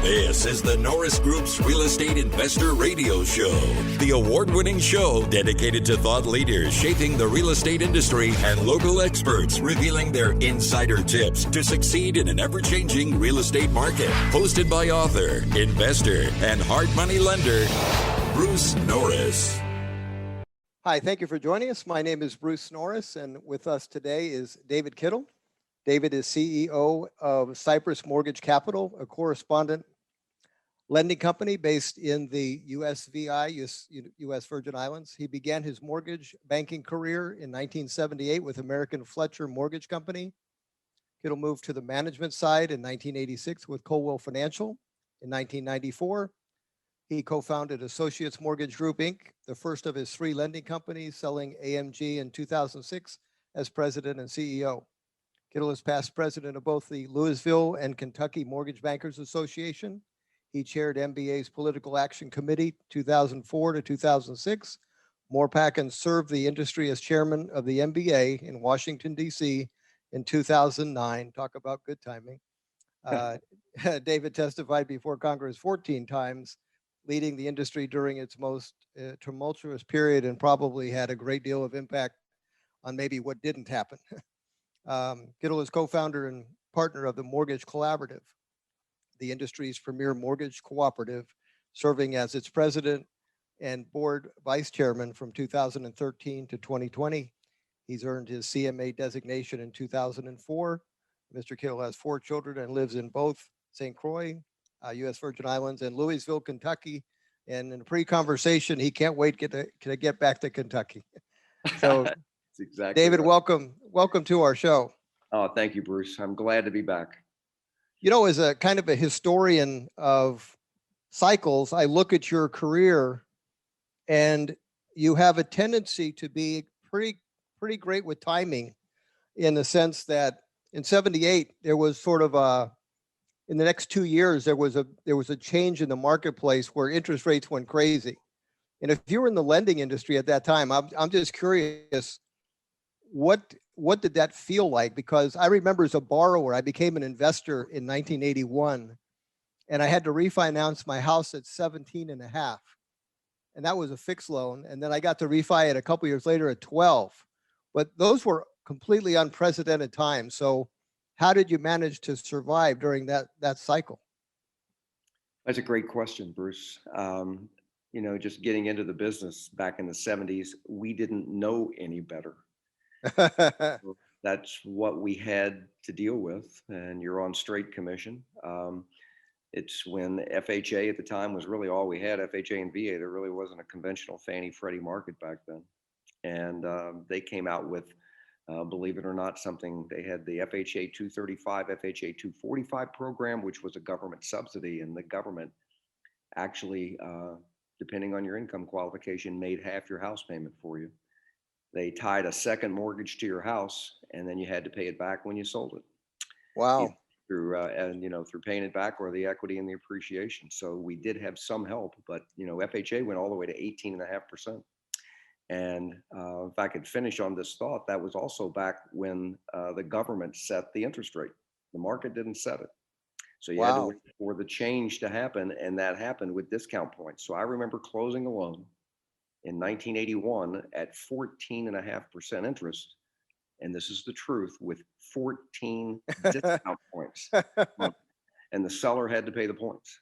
This is the Norris Group's Real Estate Investor Radio Show, the award-winning show dedicated to thought leaders shaping the real estate industry and local experts revealing their insider tips to succeed in an ever-changing real estate market. Hosted by author, investor, and hard money lender, Bruce Norris. Hi, thank you for joining us. My name is Bruce Norris, and with us today is David Kittle. David is CEO of Cypress Mortgage Capital, a correspondent lending company based in the USVI, US Virgin Islands. He began his mortgage banking career in 1978 with American Fletcher Mortgage Company. Kittle moved to the management side in 1986 with Colwell Financial. In 1994, he co-founded Associates Mortgage Group, Inc., the first of his three lending companies, selling AMG in 2006 as president and CEO. Kittle is past president of both the Louisville and Kentucky Mortgage Bankers Association. He chaired MBA's Political Action Committee 2004 to 2006, MORPAC, and served the industry as chairman of the MBA in Washington, D.C. in 2009. Talk about good timing. David testified before Congress 14 times, leading the industry during its most tumultuous period, and probably had a great deal of impact on maybe what didn't happen. Kittle is co-founder and partner of the Mortgage Collaborative, the industry's premier mortgage cooperative, serving as its president and board vice chairman from 2013 to 2020. He's earned his CMA designation in 2004. Mr. Kittle has 4 children and lives in both St. Croix, US Virgin Islands, and Louisville, Kentucky. And in a pre-conversation, he can't wait to get back to Kentucky. So exactly David, right. welcome to our show. Oh, thank you, Bruce. I'm glad to be back. You know, as a kind of a historian of cycles, I look at your career and you have a tendency to be pretty great with timing, in the sense that in 78, there was sort of in the next 2 years, there was a change in the marketplace where interest rates went crazy. And if you were in the lending industry at that time, I'm just curious, what did that feel like? Because I remember as a borrower, I became an investor in 1981, and I had to refinance my house at 17.5. And that was a fixed loan. And then I got to refi it a couple years later at 12. But those were completely unprecedented times. So how did you manage to survive during that cycle? That's a great question, Bruce. You know, just getting into the business back in the 70s, we didn't know any better. That's what we had to deal with, and you're on straight commission. It's when FHA at the time was really all we had, FHA and VA. There really wasn't a conventional Fannie Freddie market back then. And they came out with, believe it or not, something. They had the FHA 235, FHA 245 program, which was a government subsidy, and the government actually, depending on your income qualification, made half your house payment for you. They tied a second mortgage to your house, and then you had to pay it back when you sold it. Wow. Through paying it back, or the equity and the appreciation. So we did have some help, but FHA went all the way to 18.5%. And if I could finish on this thought, that was also back when the government set the interest rate. The market didn't set it. So you had to wait for the change to happen, and that happened with discount points. So I remember closing a loan in 1981 at 14.5% interest. And this is the truth, with 14 discount points. And the seller had to pay the points.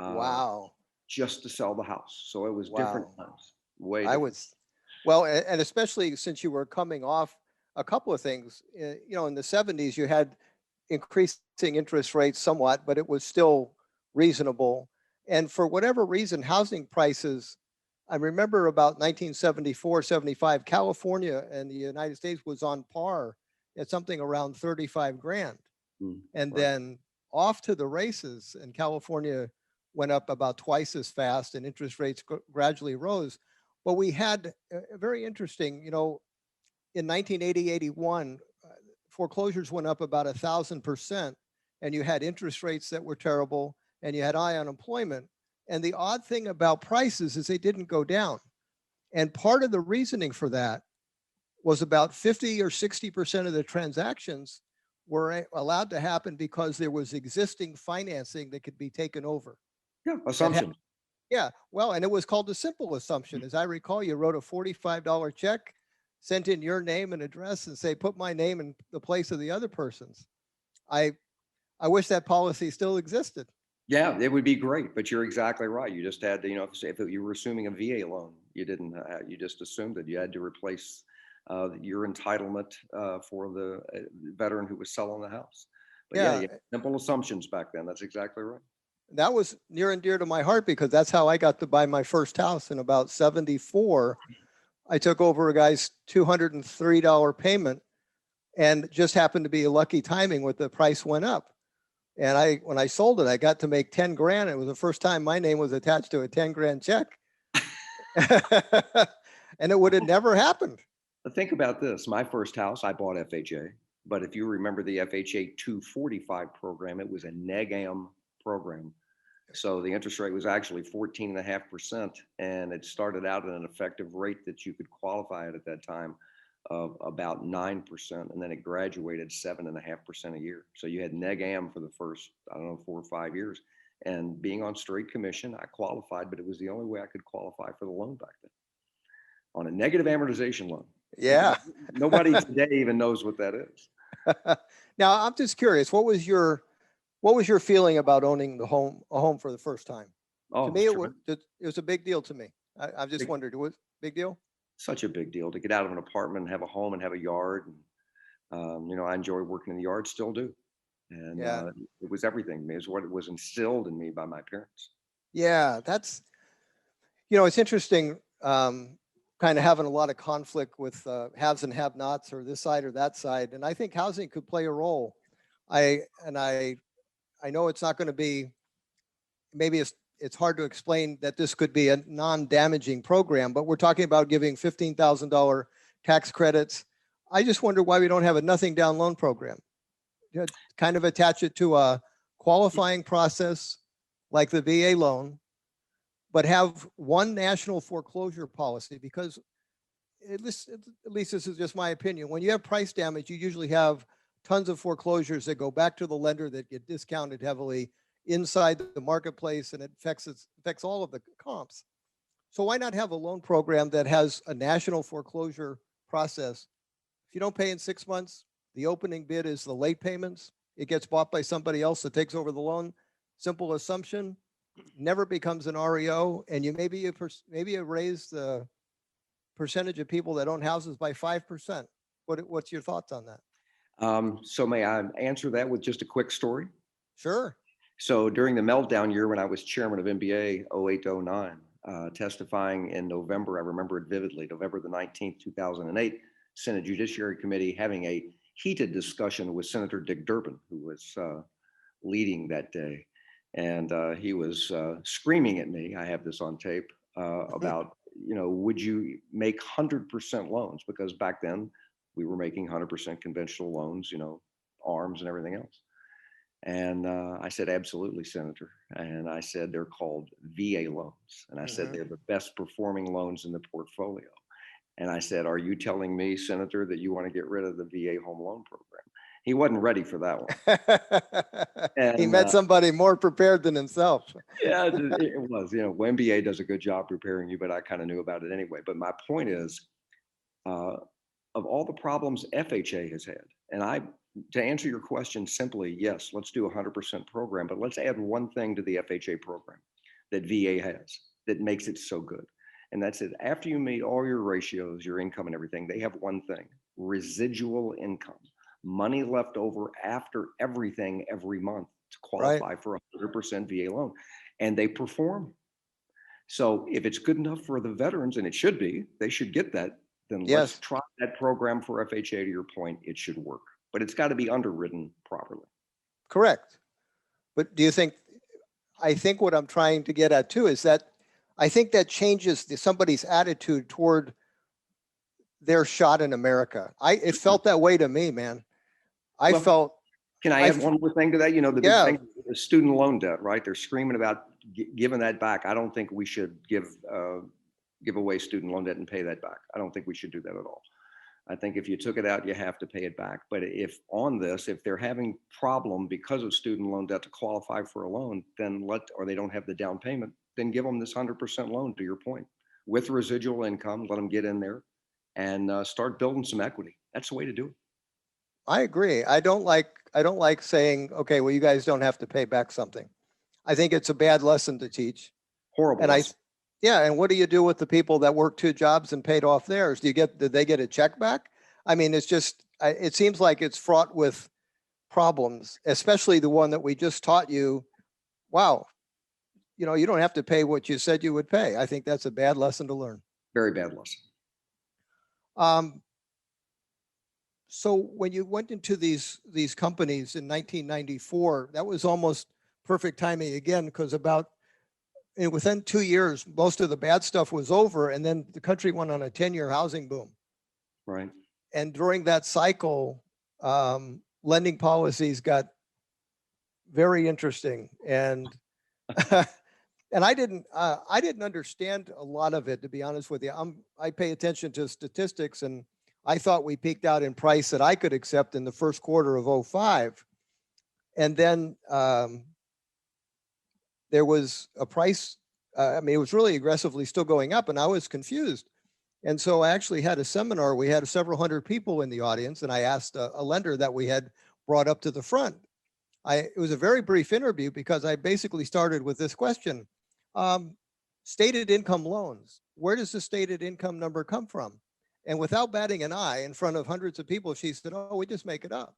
Wow. Just to sell the house. So it was different times. Well, and especially since you were coming off a couple of things, in the 70s, you had increasing interest rates somewhat, but it was still reasonable. And for whatever reason, housing prices, I remember about 1974, 75, California and the United States was on par at something around 35 grand. And then off to the races, and California went up about twice as fast, and interest rates gradually rose. But we had a very interesting, in 1980, 81, foreclosures went up about 1,000%, and you had interest rates that were terrible, and you had high unemployment. And the odd thing about prices is they didn't go down. And part of the reasoning for that was about 50 or 60% of the transactions were allowed to happen because there was existing financing that could be taken over. Yeah, assumption. Yeah, well, and it was called a simple assumption. As I recall, you wrote a $45 check, sent in your name and address and say, put my name in the place of the other person's. I wish that policy still existed. Yeah, it would be great, but you're exactly right. You just had to, if you were assuming a VA loan, you didn't, you just assumed that you had to replace your entitlement for the veteran who was selling the house. But yeah, simple assumptions back then. That's exactly right. That was near and dear to my heart because that's how I got to buy my first house in about 74. I took over a guy's $203 payment and just happened to be a lucky timing with the price went up. And when I sold it, I got to make 10 grand. It was the first time my name was attached to a 10 grand check. And it would have never happened. But think about this. My first house, I bought FHA. But if you remember the FHA 245 program, it was a neg am program. So the interest rate was actually 14.5%. And it started out at an effective rate that you could qualify at that time of about 9%. And then it graduated 7.5% a year. So you had neg am for the first, 4 or 5 years. And being on straight commission, I qualified, but it was the only way I could qualify for the loan back then on a negative amortization loan. Yeah. Nobody today even knows what that is. Now, I'm just curious, what was your feeling about owning a home for the first time? Oh, to me, it was a big deal to me. I just wondered, it was a big deal? Such a big deal to get out of an apartment and have a home and have a yard. And, I enjoy working in the yard, still do. And it was everything to me. It's what it was instilled in me by my parents. Yeah, that's, it's interesting, kind of having a lot of conflict with haves and have-nots or this side or that side. And I think housing could play a role. I know it's not going to be, maybe it's hard to explain that this could be a non-damaging program, but we're talking about giving $15,000 tax credits. I just wonder why we don't have a nothing down loan program. Kind of attach it to a qualifying process like the VA loan, but have one national foreclosure policy, because at least this is just my opinion. When you have price damage, you usually have tons of foreclosures that go back to the lender that get discounted heavily inside the marketplace, and it affects all of the comps. So why not have a loan program that has a national foreclosure process? If you don't pay in 6 months, the opening bid is the late payments. It gets bought by somebody else that takes over the loan. Simple assumption, never becomes an REO, and you maybe you raise the percentage of people that own houses by 5%. What's your thoughts on that? So may I answer that with just a quick story? Sure. So during the meltdown year when I was chairman of MBA 08-09, testifying in November, I remember it vividly, November the 19th, 2008, Senate Judiciary Committee having a heated discussion with Senator Dick Durbin, who was leading that day. And he was screaming at me, I have this on tape, about, would you make 100% loans? Because back then we were making 100% conventional loans, ARMs and everything else. And I said, absolutely, Senator. And I said, they're called VA loans. And I said, they're the best performing loans in the portfolio. And I said, are you telling me, Senator, that you want to get rid of the VA home loan program? He wasn't ready for that one. And, he met somebody more prepared than himself. Yeah, it was. MBA does a good job preparing you, but I kind of knew about it anyway. But my point is, of all the problems FHA has had, and to answer your question simply, yes, let's do a 100% program, but let's add one thing to the FHA program that VA has that makes it so good. And that's it. After you meet all your ratios, your income and everything, they have one thing: residual income, money left over after everything every month to qualify for a 100% VA loan. And they perform. So if it's good enough for the veterans, and it should be, they should get that, then let's try that program for FHA. To your point, it should work, but it's got to be underwritten properly. Correct. But do you think, I think what I'm trying to get at too is that I think that changes somebody's attitude toward their shot in America. It felt that way to me, man. Can I add one more thing to that? The big thing is student loan debt, right? They're screaming about giving that back. I don't think we should give away student loan debt and pay that back. I don't think we should do that at all. I think if you took it out, you have to pay it back. But if on this, if they're having problem because of student loan debt to qualify for a loan, then or they don't have the down payment, then give them this 100% loan, to your point, with residual income. Let them get in there and start building some equity. That's the way to do it. I agree. I don't like saying, okay, well, you guys don't have to pay back something. I think it's a bad lesson to teach. Horrible. And yeah. And what do you do with the people that work 2 jobs and paid off theirs? Did they get a check back? I mean, it's just, it seems like it's fraught with problems, especially the one that we just taught you. Wow. You know, you don't have to pay what you said you would pay. I think that's a bad lesson to learn. Very bad lesson. So when you went into these companies in 1994, that was almost perfect timing again, because within 2 years, most of the bad stuff was over, and then the country went on a 10-year housing boom. Right. And during that cycle, lending policies got very interesting, and and I didn't understand a lot of it, to be honest with you. I pay attention to statistics, and I thought we peaked out in price that I could accept in the first quarter of 2005. And then there was a price, I mean, it was really aggressively still going up, and I was confused. And so I actually had a seminar. We had several hundred people in the audience, and I asked a lender that we had brought up to the front. It was a very brief interview, because I basically started with this question. Stated income loans, where does the stated income number come from? And without batting an eye, in front of hundreds of people, she said, oh, we just make it up.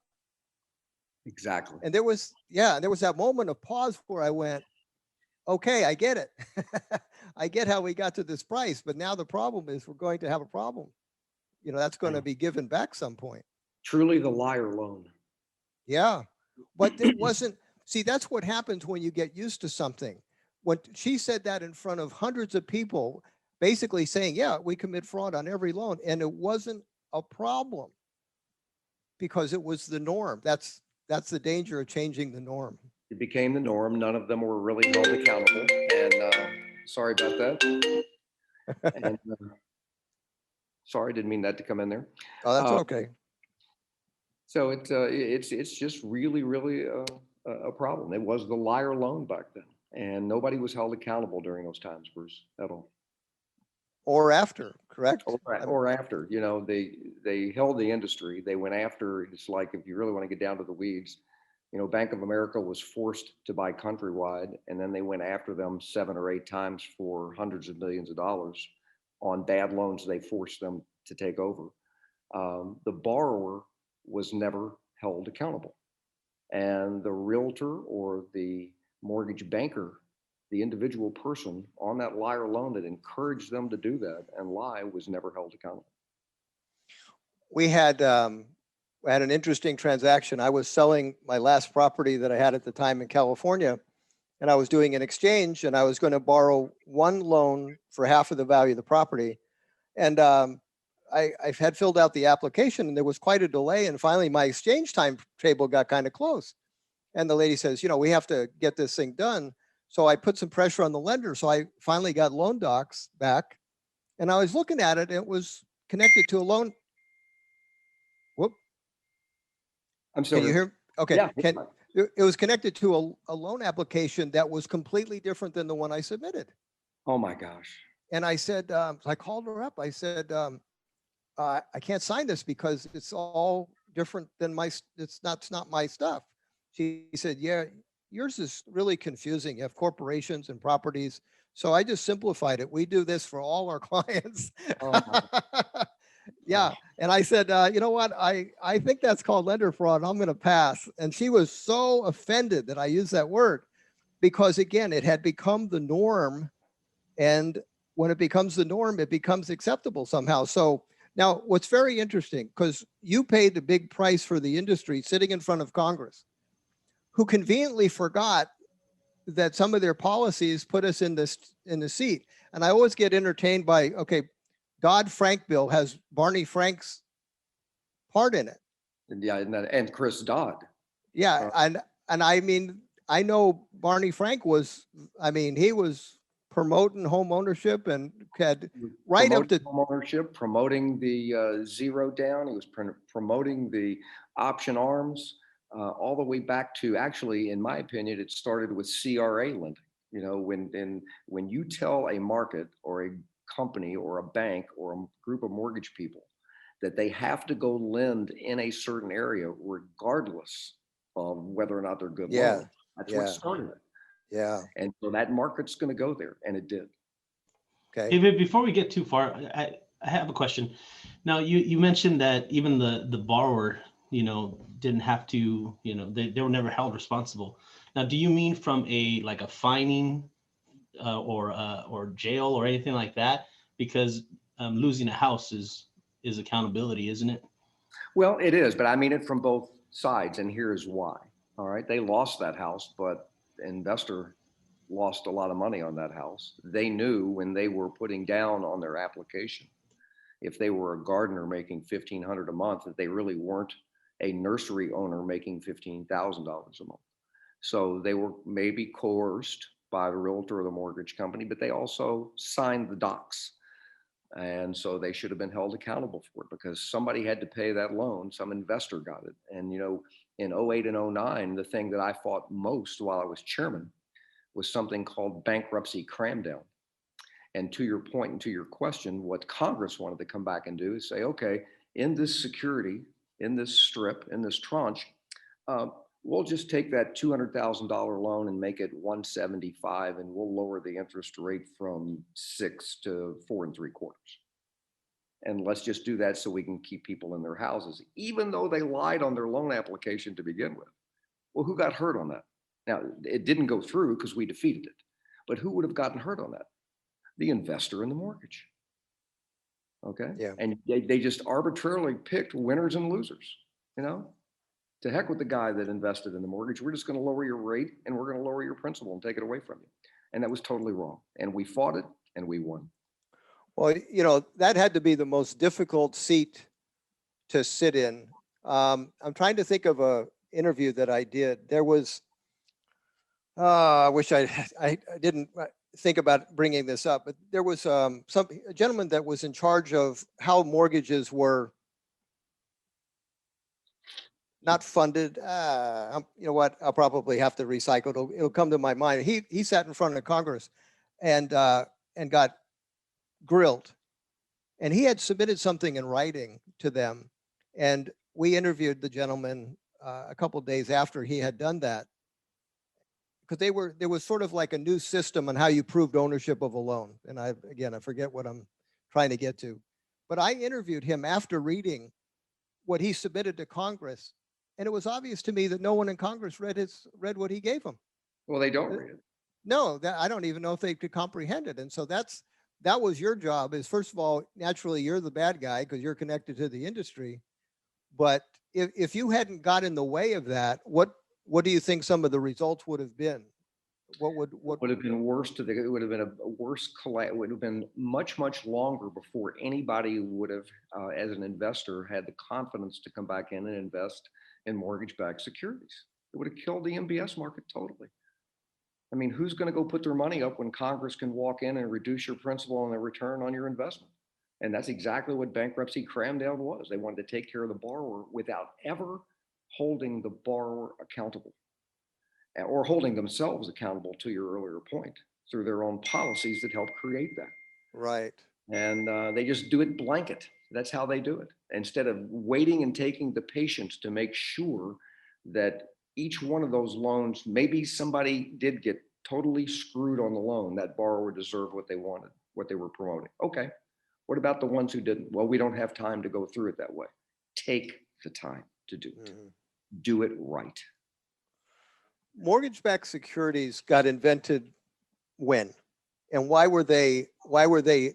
Exactly. And there was that moment of pause where I went, okay, I get it. I get how we got to this price, but now the problem is we're going to have a problem. You know, that's going to be given back some point. Truly the liar loan. Yeah, but it wasn't. See, that's what happens when you get used to something. When she said that in front of hundreds of people, basically saying, yeah, we commit fraud on every loan, and it wasn't a problem because it was the norm. That's the danger of changing the norm. It became the norm. None of them were really held accountable. And sorry about that. And, sorry, didn't mean that to come in there. Oh, that's okay. So it's just really, really a problem. It was the liar loan back then, and nobody was held accountable during those times, Bruce, at all. Or after, correct? Or after, you know, they held the industry. They went after. It's like, if you really want to get down to the weeds, you know, Bank of America was forced to buy Countrywide, and then they went after them 7 or 8 times for hundreds of millions of dollars on bad loans they forced them to take over. The borrower was never held accountable, and the realtor or the mortgage banker, the individual person on that liar loan that encouraged them to do that and lie, was never held accountable. We had an interesting transaction. I was selling my last property that I had at the time in California, and I was doing an exchange, and I was going to borrow one loan for half of the value of the property. And I had filled out the application, and there was quite a delay. And finally, my exchange timetable got kind of close. And the lady says, you know, we have to get this thing done. So I put some pressure on the lender. So I finally got loan docs back, and I was looking at it, and it was connected to a loan. Whoop. I'm sorry. Can you hear? Okay. Yeah. It was connected to a loan application that was completely different than the one I submitted. Oh my gosh. And I said, I called her up. I said, I can't sign this because it's all different than it's not my stuff. She said, yeah, yours is really confusing. You have corporations and properties. So I just simplified it. We do this for all our clients. Oh. Yeah. And I said, you know what? I think that's called lender fraud. I'm going to pass. And she was so offended that I used that word, because again, it had become the norm. And when it becomes the norm, it becomes acceptable somehow. So now what's very interesting, because you paid the big price for the industry sitting in front of Congress, who conveniently forgot that some of their policies put us in the seat. And I always get entertained by, okay, Dodd-Frank bill has Barney Frank's part in it. Yeah, and Chris Dodd. Yeah, and I mean, I know Barney Frank was, I mean, he was promoting home ownership and had right up Promoting to homeownership, promoting the zero down. He was promoting the option arms, all the way back to, actually, in my opinion, it started with CRA lending. You know, when you tell a market or a company or a bank or a group of mortgage people that they have to go lend in a certain area, regardless of whether or not they're good loans, that's what started it. Yeah. And so that market's going to go there, and it did. Okay. David, before we get too far, I have a question. Now, you mentioned that even the borrower, didn't have to, they were never held responsible. Now, do you mean from a fining or jail or anything like that? Because losing a house is accountability, isn't it? Well, it is, but I mean it from both sides, and here's why. All right, they lost that house, but the investor lost a lot of money on that house. They knew when they were putting down on their application, if they were a gardener making $1,500 a month, that they really weren't a nursery owner making $15,000 a month. So they were maybe coerced by the realtor or the mortgage company, but they also signed the docs. And so they should have been held accountable for it, because somebody had to pay that loan. Some investor got it. And, in 08 and 09, the thing that I fought most while I was chairman was something called bankruptcy cram down. And to your point and to your question, what Congress wanted to come back and do is say, okay, in this security, in this strip, in this tranche, we'll just take that $200,000 loan and make it 175, and we'll lower the interest rate from 6 to 4 3/4. And let's just do that so we can keep people in their houses, even though they lied on their loan application to begin with. Well, who got hurt on that? Now, it didn't go through because we defeated it, but who would have gotten hurt on that? The investor in the mortgage. Okay. Yeah. And they just arbitrarily picked winners and losers, to heck with the guy that invested in the mortgage. We're just going to lower your rate, and we're going to lower your principal and take it away from you. And that was totally wrong. And we fought it, and we won. Well, that had to be the most difficult seat to sit in. I'm trying to think of a interview that I did. There was, I wish I didn't think about bringing this up, but there was a gentleman that was in charge of how mortgages were not funded. You know what? I'll probably have to recycle. It'll come to my mind. He sat in front of Congress and got grilled, and he had submitted something in writing to them, and we interviewed the gentleman a couple of days after he had done that, because there was sort of like a new system on how you proved ownership of a loan. And I forget what I'm trying to get to, but I interviewed him after reading what he submitted to Congress, and it was obvious to me that no one in Congress read what he gave them. Well, they don't read it. No, I don't even know if they could comprehend it. And so that was your job, is, first of all, naturally you're the bad guy because you're connected to the industry. But if you hadn't got in the way of that, what do you think some of the results would have been? What would have been worse? It would have been a worse collapse. It would have been much, much longer before anybody would have, as an investor, had the confidence to come back in and invest in mortgage-backed securities. It would have killed the MBS market totally. I mean, who's going to go put their money up when Congress can walk in and reduce your principal and the return on your investment? And that's exactly what bankruptcy cram down was. They wanted to take care of the borrower without ever holding the borrower accountable, or holding themselves accountable, to your earlier point, through their own policies that help create that. Right. And they just do it blanket. That's how they do it. Instead of waiting and taking the patience to make sure that each one of those loans, maybe somebody did get totally screwed on the loan, that borrower deserved what they wanted, what they were promoting. Okay, what about the ones who didn't? Well, we don't have time to go through it that way. Take the time to do it. Mm-hmm. Do it right. Mortgage-backed securities got invented when? And why were they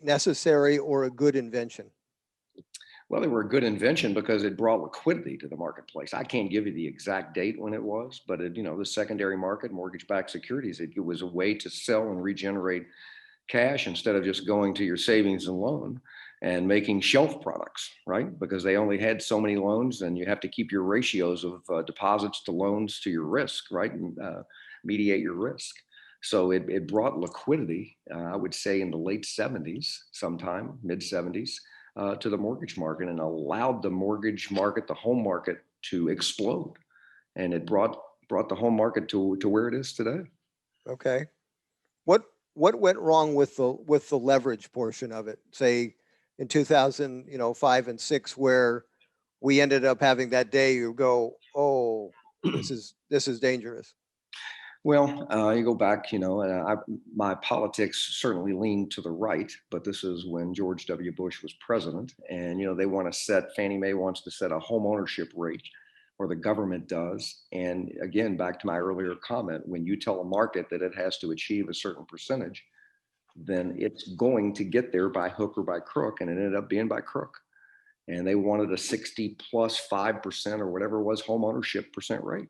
necessary or a good invention? Well, they were a good invention because it brought liquidity to the marketplace. I can't give you the exact date when it was, but the secondary market, mortgage-backed securities, it was a way to sell and regenerate cash instead of just going to your savings and loan and making shelf products, right? Because they only had so many loans, and you have to keep your ratios of deposits to loans to your risk, right? And mediate your risk. So it brought liquidity, I would say in the late 70s, sometime mid 70s, to the mortgage market, and allowed the mortgage market, the home market, to explode. And it brought the home market to where it is today. Okay. What went wrong with the leverage portion of it? Say in 2005 and 6, where we ended up having that day you go, oh, this is dangerous. Well, you go back, my politics certainly leaned to the right, but this is when George W. Bush was president. And, they want to Fannie Mae wants to set a home ownership rate, or the government does. And again, back to my earlier comment, when you tell a market that it has to achieve a certain percentage, then it's going to get there by hook or by crook. And it ended up being by crook. And they wanted a 60 plus 5% or whatever it was home ownership percent rate.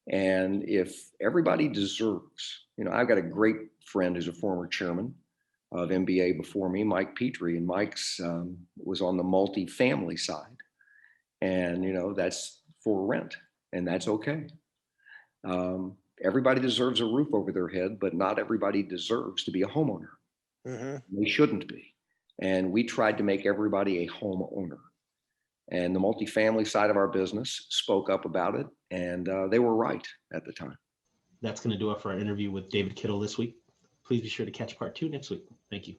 And if everybody deserves, I've got a great friend who's a former chairman of MBA before me, Mike Petrie, and Mike's was on the multifamily side. And, that's for rent, and that's okay. Everybody deserves a roof over their head, but not everybody deserves to be a homeowner. Mm-hmm. They shouldn't be. And we tried to make everybody a homeowner. And the multifamily side of our business spoke up about it, and they were right at the time. That's going to do it for our interview with David Kittle this week. Please be sure to catch part 2 next week. Thank you.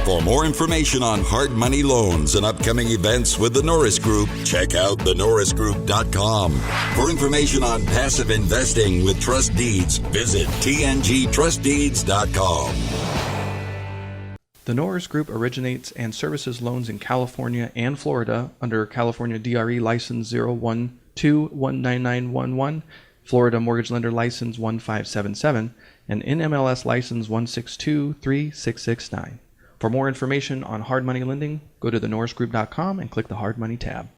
For more information on hard money loans and upcoming events with the Norris Group, check out thenorrisgroup.com. For information on passive investing with trust deeds, visit tngtrustdeeds.com. The Norris Group originates and services loans in California and Florida under California DRE License 012-19911, Florida Mortgage Lender License 1577, and NMLS License 1623669. For more information on hard money lending, go to thenorrisgroup.com and click the Hard Money tab.